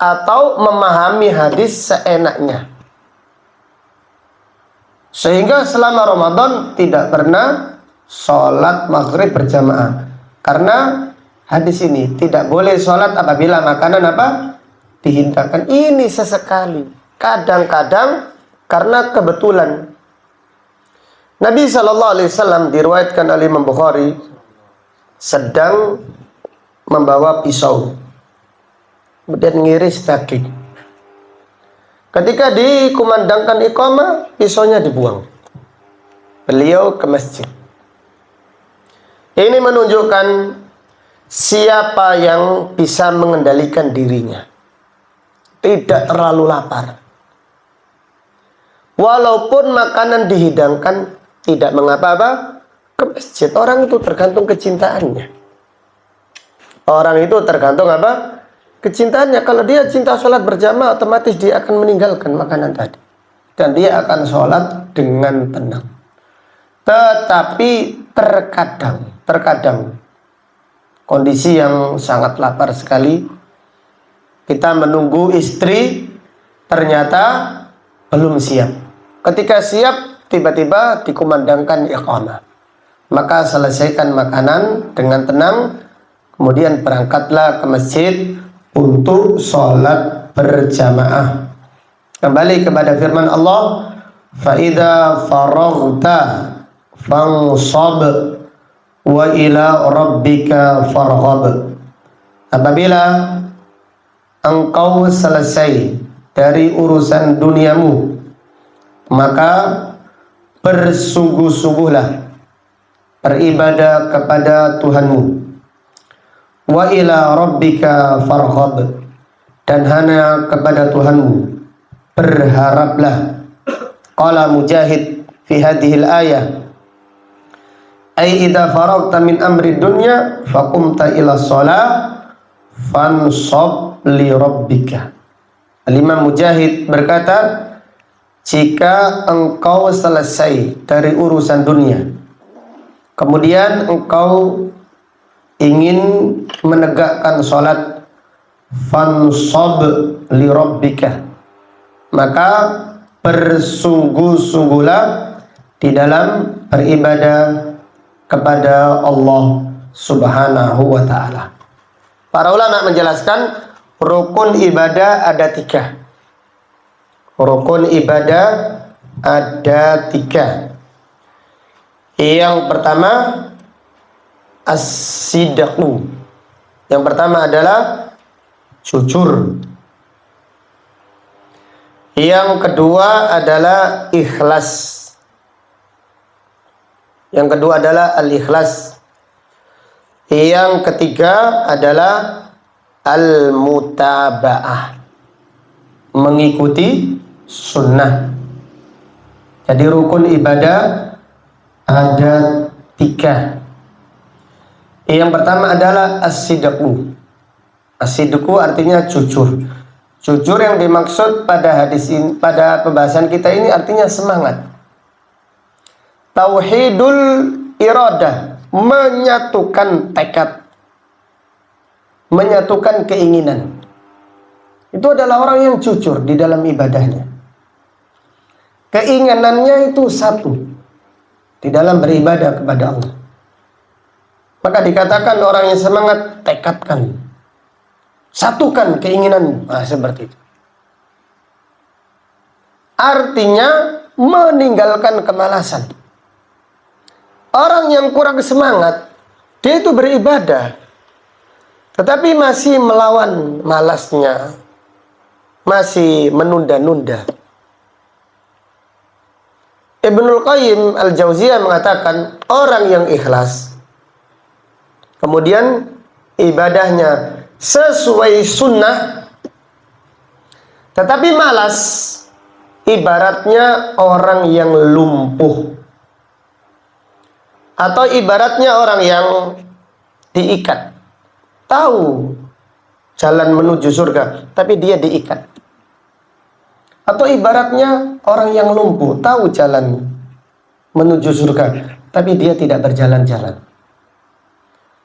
atau memahami hadis seenaknya, sehingga selama Ramadan tidak pernah sholat maghrib berjamaah. Karena hadis ini tidak boleh sholat apabila makanan apa? Dihindahkan. Ini sesekali, kadang-kadang karena kebetulan. Nabi SAW diriwayatkan oleh Imam Bukhari sedang membawa pisau, kemudian ngiris daging. Ketika dikumandangkan iqamah, pisaunya dibuang. Beliau ke masjid. Ini menunjukkan siapa yang bisa mengendalikan dirinya, tidak terlalu lapar. Walaupun makanan dihidangkan, tidak mengapa-apa ke masjid. Orang itu tergantung kecintaannya. Orang itu tergantung apa? Kecintaannya. Kalau dia cinta sholat berjamaah, otomatis dia akan meninggalkan makanan tadi. Dan dia akan sholat dengan tenang. Tetapi terkadang kondisi yang sangat lapar sekali, kita menunggu istri, ternyata belum siap. Ketika siap, tiba-tiba dikumandangkan iqamah. Maka selesaikan makanan dengan tenang, kemudian berangkatlah ke masjid untuk sholat berjamaah. Kembali kepada firman Allah, فَإِذَا فَرَغْتَ فَانْصَبْ وَإِلَى رَبِّكَ فَارْغَبْ. Apabila engkau selesai dari urusan duniamu, maka bersungguh-sungguhlah beribadah kepada Tuhanmu. Wa ila rabbika farghab, dan hanya kepada Tuhanmu berharaplah. Qala Mujahid fi hadhil ayah, ay idza faragta min amri dunya faqumta ila shalah fansab li rabbika. Imam Mujahid berkata, jika engkau selesai dari urusan dunia, kemudian engkau ingin menegakkan sholat, fansab li rabbika, maka bersungguh-sungguhlah di dalam beribadah kepada Allah Subhanahu wa ta'ala. Para ulama menjelaskan rukun ibadah ada 3. Rukun ibadah ada 3. Yang pertama as-sidqu. Yang pertama adalah jujur. Yang kedua adalah ikhlas. Yang kedua adalah al-ikhlas. Yang ketiga adalah al-mutaba'ah, mengikuti sunnah. Jadi rukun ibadah ada 3. Yang pertama adalah as-sidqu. As-sidqu artinya jujur. Jujur yang dimaksud pada hadis ini, pada pembahasan kita ini artinya semangat. Tauhidul iradah, menyatukan tekad, menyatukan keinginan. Itu adalah orang yang jujur di dalam ibadahnya. keinginannya itu satu di dalam beribadah kepada Allah. Maka dikatakan orang yang semangat, tekadkan, satukan keinginan. Seperti itu. Artinya meninggalkan kemalasan. Orang yang kurang semangat, dia itu beribadah, tetapi masih melawan malasnya, masih menunda-nunda. Ibnul Qayyim Al-Jauziyah mengatakan, orang yang ikhlas, kemudian ibadahnya sesuai sunnah, tetapi malas, ibaratnya orang yang lumpuh, atau ibaratnya orang yang diikat. Tahu jalan menuju surga, tapi dia diikat. Atau ibaratnya orang yang lumpuh, tahu jalan menuju surga, tapi dia tidak berjalan-jalan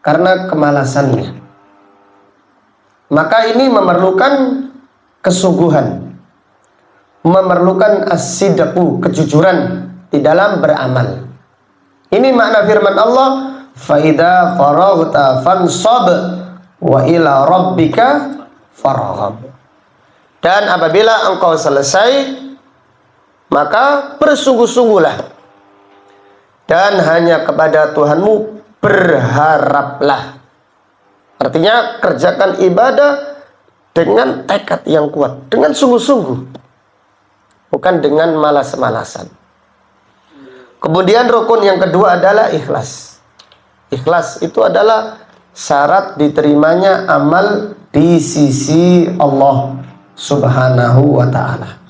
karena kemalasannya. Maka ini memerlukan kesungguhan, memerlukan as-sidqu, kejujuran di dalam beramal. Ini makna firman Allah, fa idza faraghta fansab wa ila rabbika farghab. Dan apabila engkau selesai, maka bersungguh-sungguhlah, dan hanya kepada Tuhanmu berharaplah. Artinya kerjakan ibadah dengan tekad yang kuat, dengan sungguh-sungguh, bukan dengan malas-malasan. Kemudian rukun yang kedua adalah ikhlas. Ikhlas itu adalah syarat diterimanya amal di sisi Allah Subhanahu wa ta'ala.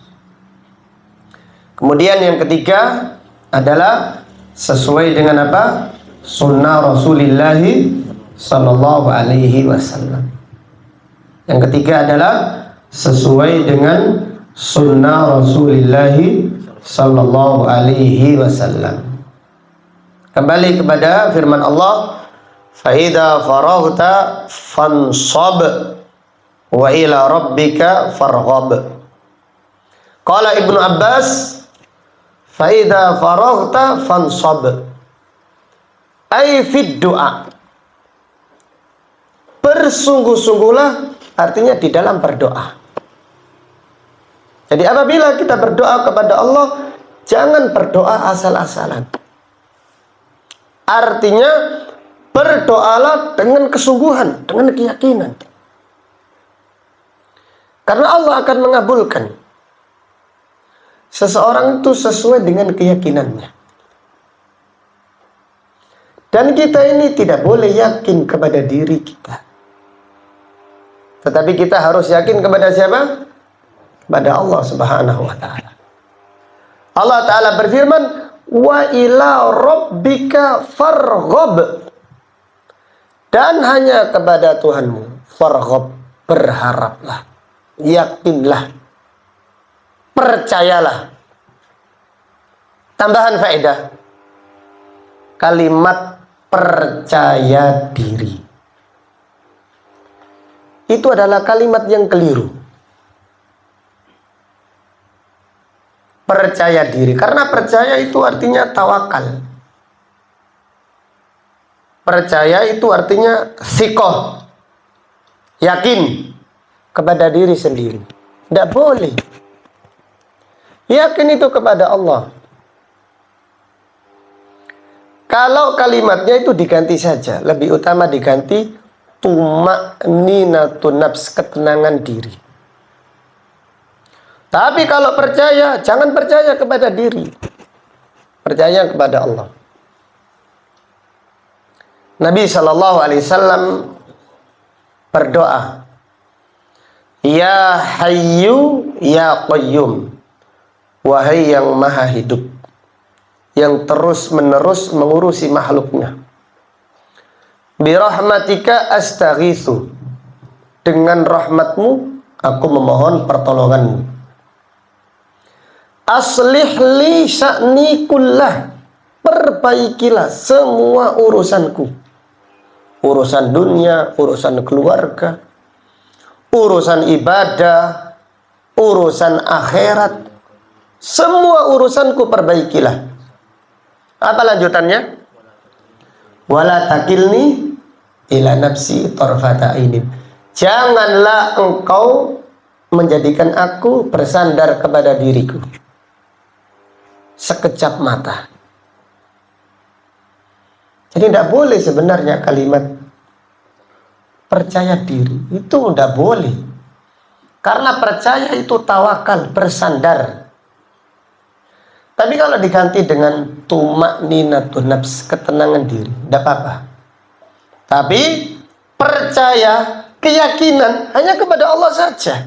Kemudian yang ketiga adalah sesuai dengan apa? Sunnah Rasulullah sallallahu alaihi wasallam. Yang ketiga adalah sesuai dengan sunnah Rasulullah sallallahu alaihi wasallam. Kembali kepada firman Allah, fa idza faraghta fansab wa ila rabbika farghab. Qala Ibnu Abbas, fa idza faraghta fansab, ay fid du'a. Bersungguh-sungguhlah, artinya di dalam berdoa. Jadi apabila kita berdoa kepada Allah, jangan berdoa asal-asalan. Artinya berdoalah dengan kesungguhan, dengan keyakinan. Karena Allah akan mengabulkan seseorang itu sesuai dengan keyakinannya. Dan kita ini tidak boleh yakin kepada diri kita, tetapi kita harus yakin kepada siapa? Kepada Allah Subhanahu wa ta'ala. Allah ta'ala berfirman, wa ila rabbika farghab, dan hanya kepada Tuhanmu farghab, berharaplah, yakinlah, percayalah. Tambahan faedah, kalimat percaya diri itu adalah kalimat yang keliru. Percaya diri, karena percaya itu artinya tawakal. Percaya itu artinya thiqah, yakin kepada diri sendiri. Tidak boleh. Yakin itu kepada Allah. Kalau kalimatnya itu diganti saja, lebih utama diganti tuma'ninatun nafs, ketenangan diri. Tapi kalau percaya, jangan percaya kepada diri, percaya kepada Allah. Nabi SAW berdoa, ya hayyu ya qayyum, wahai yang maha hidup, yang terus menerus mengurusi makhluknya, birahmatika astaghitsu, dengan rahmatmu aku memohon pertolonganmu. Aslih li sya'ni kullah, perbaikilah semua urusanku, urusan dunia, urusan keluarga, urusan ibadah, urusan akhirat. Semua urusanku perbaikilah. Apa lanjutannya? Wala takilni ila nafsi tarfata ainin. Janganlah engkau menjadikan aku bersandar kepada diriku sekejap mata. Jadi tidak boleh sebenarnya kalimat percaya diri. Itu tidak boleh. Karena percaya itu tawakal, bersandar. Tapi kalau diganti dengan tumakninatun nafs, ketenangan diri, tidak apa-apa. Tapi percaya, keyakinan hanya kepada Allah saja.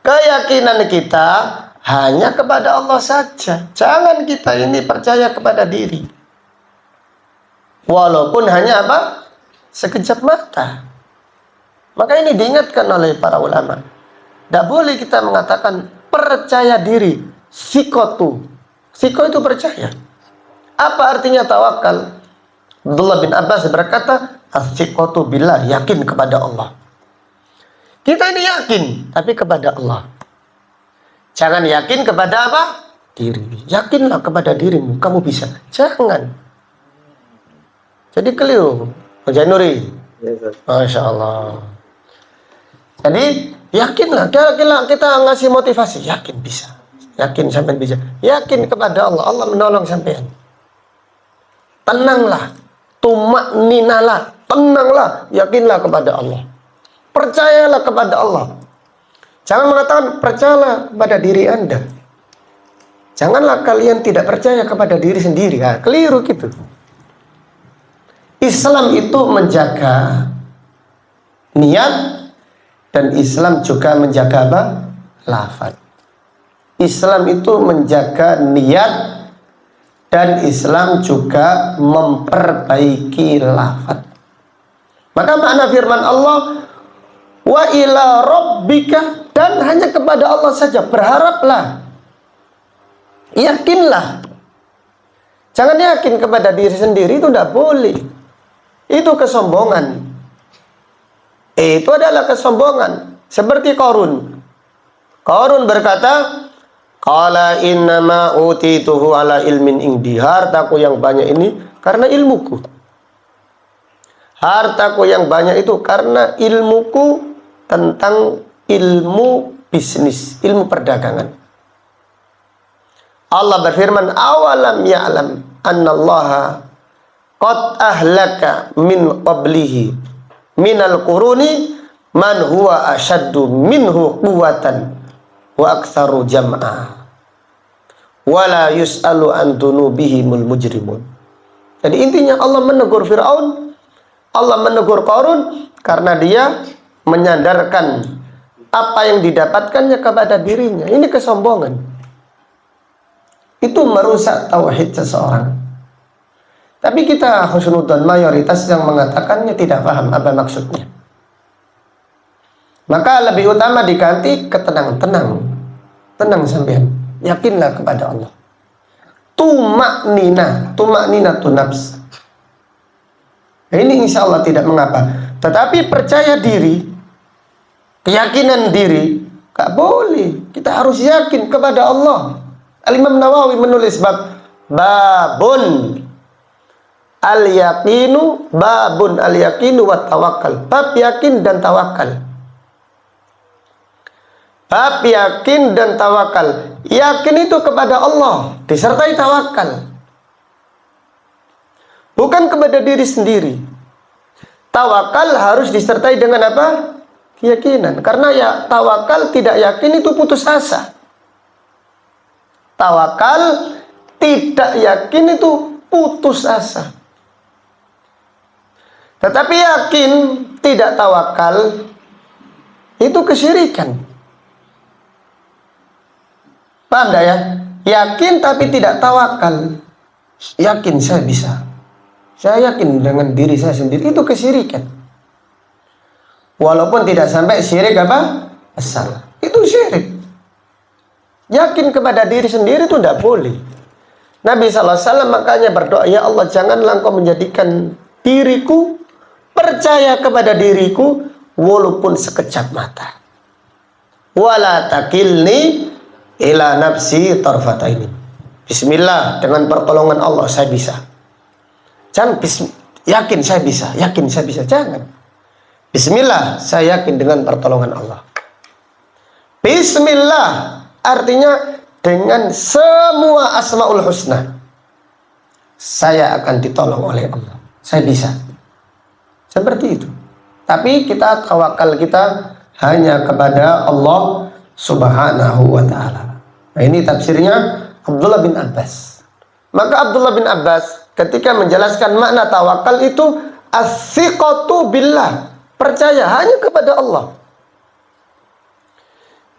Keyakinan kita hanya kepada Allah saja. Jangan kita ini percaya kepada diri. Walaupun hanya apa? Sekejap mata. Maka ini diingatkan oleh para ulama. Tidak boleh kita mengatakan percaya diri. Sikotu. Siko itu percaya. Apa artinya tawakal? Abdullah bin Abbas berkata, as-sikotu billah, yakin kepada Allah. Kita ini yakin, tapi kepada Allah. Jangan yakin kepada apa? Diri. Yakinlah kepada dirimu, kamu bisa. Jangan. Jadi keliru. Jainuri. Masya Allah. Jadi yakinlah, kita ngasih motivasi, yakin bisa. Yakin sampai bisa. Yakin kepada Allah. Allah menolong sampean. Tenanglah. Tumakninalah. Tenanglah. Yakinlah kepada Allah. Percayalah kepada Allah. Jangan mengatakan percayalah kepada diri Anda. Janganlah kalian tidak percaya kepada diri sendiri. Nah, keliru gitu. Islam itu menjaga niat dan Islam juga menjaga apa? Lafaz. Islam itu menjaga niat dan Islam juga memperbaiki lafaz. Maka makna firman Allah, wa ila rabbika, dan hanya kepada Allah saja berharaplah. Yakinlah. Jangan yakin kepada diri sendiri, itu tidak boleh. Itu kesombongan. Itu adalah kesombongan. Seperti Qarun. Qarun berkata, qala innama utituhu ala ilmin indi. Hartaku yang banyak ini karena ilmuku. Hartaku yang banyak itu karena ilmuku tentang ilmu bisnis, ilmu perdagangan. Allah berfirman, awalam ya'lam annallaha qad ahlaka min qablihi minal quruni man huwa ashaddu minhu quwwatan wa aktsaru jam'a wala yus'alu an dunubihimul mujrimun. Jadi intinya Allah menegur Fir'aun, Allah menegur Qarun karena dia menyandarkan apa yang didapatkannya kepada dirinya. Ini kesombongan. Itu merusak tauhid seseorang. Tapi kita husnudzon mayoritas yang mengatakannya tidak paham apa maksudnya. Maka lebih utama diganti ketenangan. Tenang sampean. Yakinlah kepada Allah. Tumakninatun nafs. Nah, ini insya Allah tidak mengapa. Tetapi percaya diri, keyakinan diri, gak boleh. Kita harus yakin kepada Allah. Al-Imam Nawawi menulis babun al-yaqinu wa tawakkal. Bab yakin dan tawakal. Bab yakin dan tawakal. Yakin itu kepada Allah disertai tawakal. Bukan kepada diri sendiri. Tawakal harus disertai dengan apa? Keyakinan. Karena ya tawakal tidak yakin itu putus asa. Tawakal tidak yakin itu putus asa. Tetapi yakin tidak tawakal itu kesyirikan. Paham ya? Yakin tapi tidak tawakal. Yakin saya bisa. Saya yakin dengan diri saya sendiri, itu kesyirikan. Walaupun tidak sampai syirik apa? Besar. Itu syirik. Yakin kepada diri sendiri itu tidak boleh. Nabi SAW makanya berdoa, ya Allah janganlah engkau menjadikan diriku percaya kepada diriku walaupun sekejap mata. Wala takilni ila nafsi tarfataini. Bismillah, dengan pertolongan Allah saya bisa. Jangan yakin saya bisa, yakin saya bisa. Jangan. Bismillah, saya yakin dengan pertolongan Allah. Bismillah artinya dengan semua asmaul husna saya akan ditolong oleh Allah. Saya bisa. Seperti itu. Tapi kita tawakal kita hanya kepada Allah Subhanahu wa ta'ala. Nah, ini tafsirnya Abdullah bin Abbas. Maka Abdullah bin Abbas ketika menjelaskan makna tawakal itu as-siqatu billah, percaya hanya kepada Allah.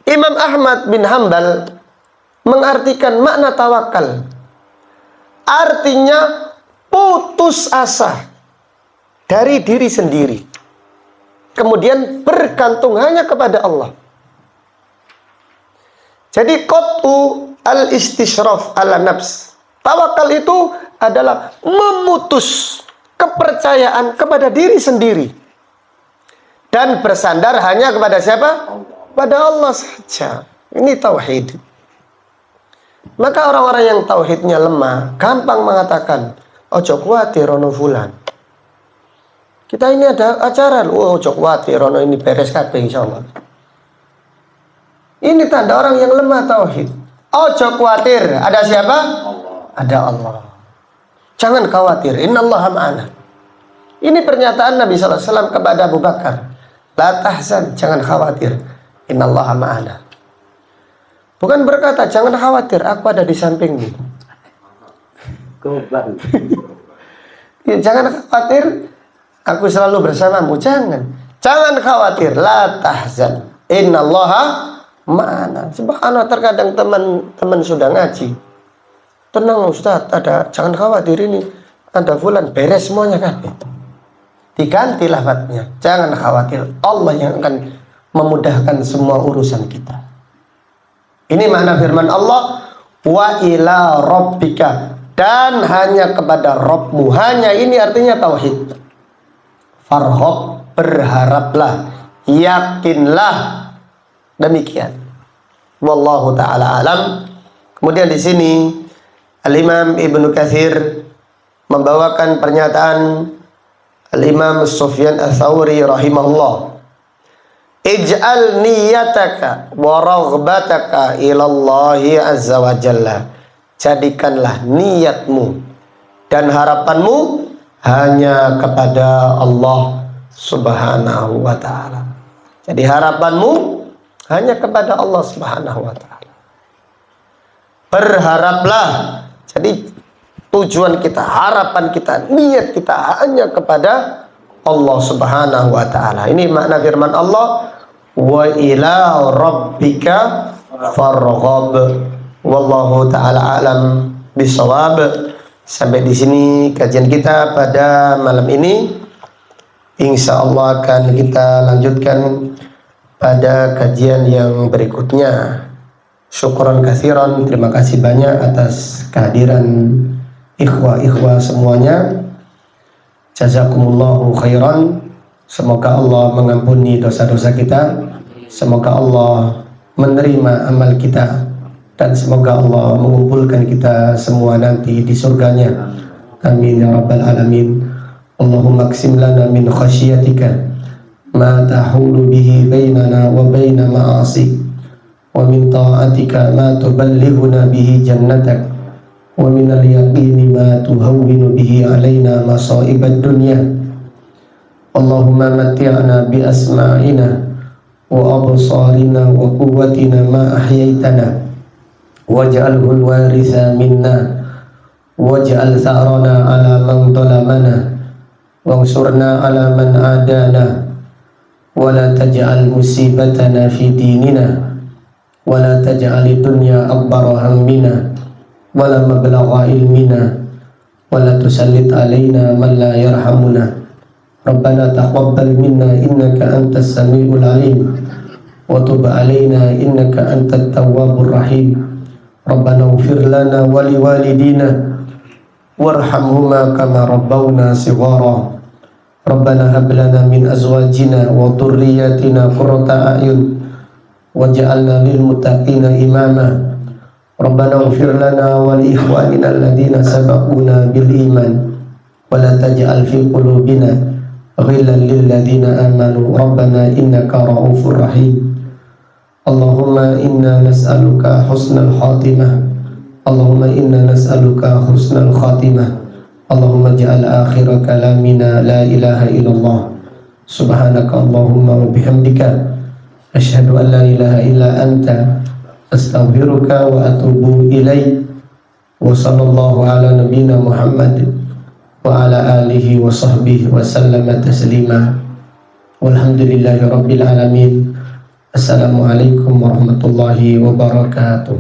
Imam Ahmad bin Hambal mengartikan makna tawakal, artinya putus asa dari diri sendiri, kemudian bergantung hanya kepada Allah. Jadi qat'u al-istishraf ala nafs, tawakal itu adalah memutus kepercayaan kepada diri sendiri dan bersandar hanya kepada siapa? Pada Allah saja. Ini tauhid. Maka orang-orang yang tauhidnya lemah gampang mengatakan, ojo kuatir ono fulan, kita ini ada acara, ojo kuatir ono ini beres kabeh insyaallah. Ini tanda orang yang lemah tauhid. Ojo kuatir, ada siapa? Ada Allah. Jangan khawatir, innallaha ma'ana. Ini pernyataan Nabi sallallahu alaihi wasallam kepada Abu Bakar. La tahzan, jangan khawatir, innallaha ma'ana. Bukan berkata jangan khawatir, aku ada di sampingmu. Ya, jangan khawatir, aku selalu bersamamu. Jangan khawatir, la tahzan, innallaha ma'ana. Subhanallah, terkadang teman-teman sudah ngaji, tenang Ustaz, jangan khawatir, ini ada fulan, beres semuanya kan. Diganti lafadznya, jangan khawatir, Allah yang akan memudahkan semua urusan kita. Ini makna firman Allah, wa ila rabbika, dan hanya kepada Rabbmu. Hanya ini artinya tauhid. Farhob, berharaplah, yakinlah, demikian. Wallahu taala alam. Kemudian di sini Al-Imam Ibnu Katsir membawakan pernyataan Al-Imam Sufyan Ats-Tsauri rahimahullah. Ij'al niyataka wa raghbataka ilallahi azza wa jalla. Jadikanlah niatmu dan harapanmu hanya kepada Allah Subhanahu wa ta'ala. Jadi harapanmu hanya kepada Allah Subhanahu wa ta'ala. Berharaplah. Jadi tujuan kita, harapan kita, niat kita hanya kepada Allah Subhanahu wa ta'ala. Ini makna firman Allah, wa ila rabbika farghab. Wallahu ta'ala alam bisawab. Sampai di sini kajian kita pada malam ini. Insya Allah akan kita lanjutkan pada kajian yang berikutnya. Syukran katsiran, terima kasih banyak atas kehadiran ikhwah-ikhwah semuanya. Jazakumullahu khairan. Semoga Allah mengampuni dosa-dosa kita. Semoga Allah menerima amal kita. Dan semoga Allah mengumpulkan kita semua nanti di surganya. Amin ya rabbal alamin. Allahumma qsim lana min khasyiatika ma tahulu bihi bainana wa baina ma'asik, wa min ta'atika ma tuballighuna bihi jannatak, wa min al-yaqini ma tuhawwinu bihi alaina masa'ibad dunya. Allahumma matti'na bi asma'ina wa absarina wa quwwatina ma ahyaitana waj'alhu al-waritha minna waj'al tha'rana 'ala man dhalamana wansurna 'ala man 'adana wa la taj'al musibatana fi dinina wa la taj'al ad-dunya akbara hammina wa la mablagha ilmina wa la tusallit 'alaina man la yarhamuna. Rabbana taqabbal minna innaka antas samiul alim wa tub 'alaina innaka antat tawwabur rahim. Rabbana ighfir lana wa liwalidina warhamhuma kama rabbawna shighara. Rabbana hab lana min azwajina wa dhurriyyatina qurrata a'yun waj'alna lil muttaqina imama. Rabbana ighfir lana wa li ikhwanina alladhina sabaquna bil iman wa la taj'al fi qulubina ghillan lil ladzina amanu rabbana innaka ra'ufur rahim. Allahumma inna nas'aluka husnal khatimah. Allahumma inna nas'aluka husnal khatimah. Allahumma ja'al akhir kalamina la ilaha illallah. Subhanaka Allahumma wa bihamdika asyhadu an la ilaha illa anta astaghfiruka wa atubu ilaik. Wa sallallahu ala nabiyyina Muhammad wa ala alihi wa sahbihi wa sallama taslima. Walhamdulillahi rabbil alamin. Assalamualaikum warahmatullahi wabarakatuh.